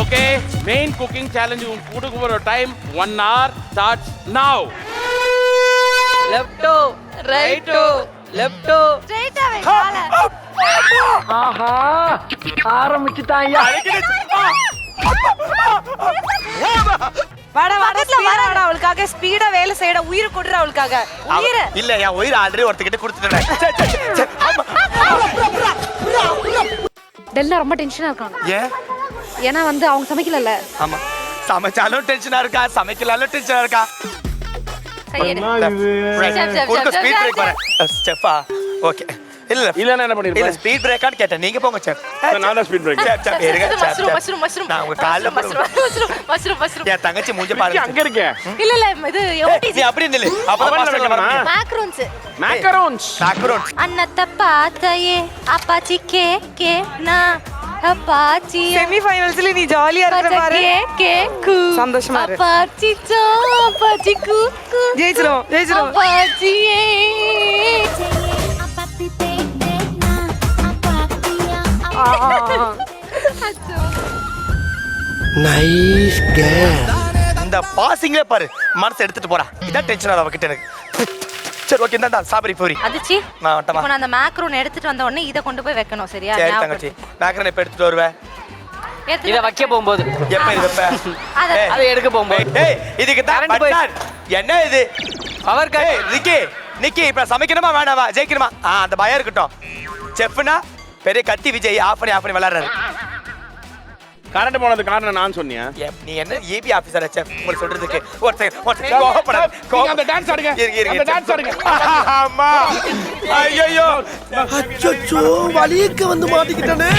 Okay main cooking challenge கொடுக்க போற time 1 hour starts now. லெஃப்டோ ரைட்டோ லெஃப்டோ ஸ்ட்ரைட்டா வை கால. ஆஹா ஆரம்பிச்சுட்டாயா. வாடா வாடா ஸ்பீடா வாடா அவளுக்காக ஸ்பீடா வேலை செய்யடா உயிர் கொடுற அவளுக்காக உயிர். இல்ல என் உயிர் ஆல்ரெடி ஒருத்தகிட்ட கொடுத்துட்டேன். டெல்லா ரொம்ப டென்ஷனா இருக்காங்க. ஏன்? ஏன்னா வந்து அவங்க சமைக்கலல்ல. ஆமா சமைச்சாலும் டென்ஷனா இருக்கா, சமைக்கலாலும் டென்ஷனா இருக்கா. கொடுக்க ஸ்பீட் பிரேக் வரேன். செஃப்பா ஓகே. இல்ல இல்லன்னா என்ன பண்ணிருப்ப? இல்ல ஸ்பீட் பிரேக்கான்னு கேட்டேன். நீங்க போங்க செஃப். நான் தான் ஸ்பீட் பிரேக். செஃப் செஃப் இருங்க செஃப். மஷ்ரூம் மஷ்ரூம் நான் உங்க கால்ல மஷ்ரூம். என் தங்கச்சி மூஞ்ச பாருங்க. அங்க இருக்கே. இல்ல இல்ல இது நீ அப்படி நில்லு. அப்பதான் மேக்ரோன்ஸ். மேக்கரோன்ஸ். அன்னத்த பாத்தையே அப்பாச்சி கே நா அப்பாச்சி செமி ஃபைனல்ஸ்ல நீ ஜாலியா இருக்க பாரு. கே சந்தோஷமா இரு. அப்பாச்சி சோ அப்பாச்சி கூ ஜெயிச்சிரும் ஜெயிச்சிரும். அப்பாச்சி நைஸ் கேம். இந்த பாசிங்லே பாரு மனசை எடுத்துட்டு போறா. இதான் டென்ஷன் ஆகுது அவகிட்ட எனக்கு. சரி ஓகே இந்தா சாபரி பூரி. அதுச்சி நான் வரட்டமா? இப்போ நான் அந்த மேக்ரோன் எடுத்துட்டு வந்த உடனே இத கொண்டு போய் வைக்கணும் சரியா? சரி தங்கச்சி மேக்ரோன் எப்ப எடுத்துட்டு வருவே? இத வைக்க போகும்போது எப்ப இது வைப்ப? அதை எடுக்க போகும்போது. ஏய் இதுக்கு தான் கரண்ட் போய். பட்டார். என்ன இது? Power cut. ஏய் நிக்கி நிக்கி இப்ப சமைக்கணுமா வேணாமா ஜெயிக்கணுமா? அந்த பயம் இருக்கட்டும். செஃப்னா பெரிய கத்தி விஜய் ஆஃப் பண்ணி விளையாடுறாரு. கரண்ட் போனது காரணம் நான் சொன்னியா? நீ என்ன ஏபி ஆபீசர் செஃப் உங்களுக்கு சொல்றதுக்கு ஒரு செகண்ட் கோபப்படாத. நீங்க அந்த டான்ஸ் ஆடுங்க. அந்த டான்ஸ் ஆடுங்க. அம்மா ஐயோ அச்சச்சோ வலிக்க வந்து மாட்டிக்கிட்டனே.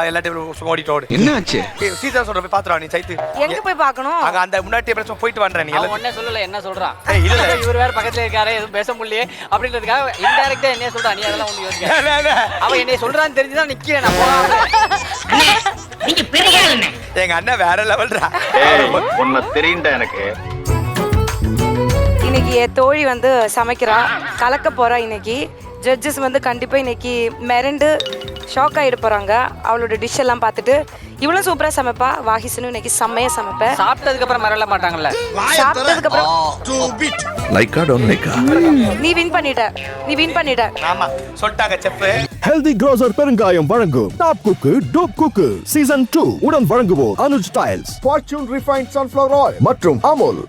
எல்லாத்தையும் ஓடிட்டு ஓடு. என்னாச்சு? சீதா சொல்ற போய் பாத்துறா நீ சைத்து. எங்க போய் பார்க்கணும்? அங்க அந்த முன்னாடி டேபிள்ல போயிட்டு வந்தற நீ அவன் ஒண்ணே சொல்லல என்ன சொல்றான்? ஏய் இல்ல இவர் வேற பக்கத்துல இருக்காரே எதுவும் பேச முடியல அப்படின்றதுக்காக இன்டைரக்ட்டா என்ன சொல்றான்? நீ அதெல்லாம் ஒண்ணு யோசிக்க. அவன் என்னைய சொல்றான்னு தெரிஞ்சுதான் நிக்கிறேன் நான் போகாம. நீங்க பெரிய ஆளுங்க. எங்க அண்ணன் வேற லெவல்ரா. உன்னை தெரியும்டா எனக்கு. இன்னைக்கு என் தோழி வந்து சமைக்கிறா, கலக்க போறா. இன்னைக்கு ஜட்ஜஸ் வந்து கண்டிப்பா இன்னைக்கு மிரண்டு ஷாக் ஆகிட போறாங்க அவளோட டிஷ் எல்லாம் பார்த்துட்டு. இவ்வளவு சூப்பரா சமைப்பா. வாகிசனும் இன்னைக்கு செம்மையா சமைப்பேன். சாப்பிட்டதுக்கு அப்புறம் மறல மாட்டாங்கல்ல. சாப்பிட்டதுக்கு அப்புறம் லைக்கா டோன்ட் லைக்கா. நீ வின் பண்ணிட்ட. ஆமா சொல்லிட்டாங்க செஃப். ஹெல்தி க்ரோசர் பெருங்காயம் வழங்கும் டாப் குக்கு டோப் குக்கு சீசன் 2 உடன் வழங்குவோர் Anuj tiles, fortune refined sunflower oil மற்றும் அமுல்.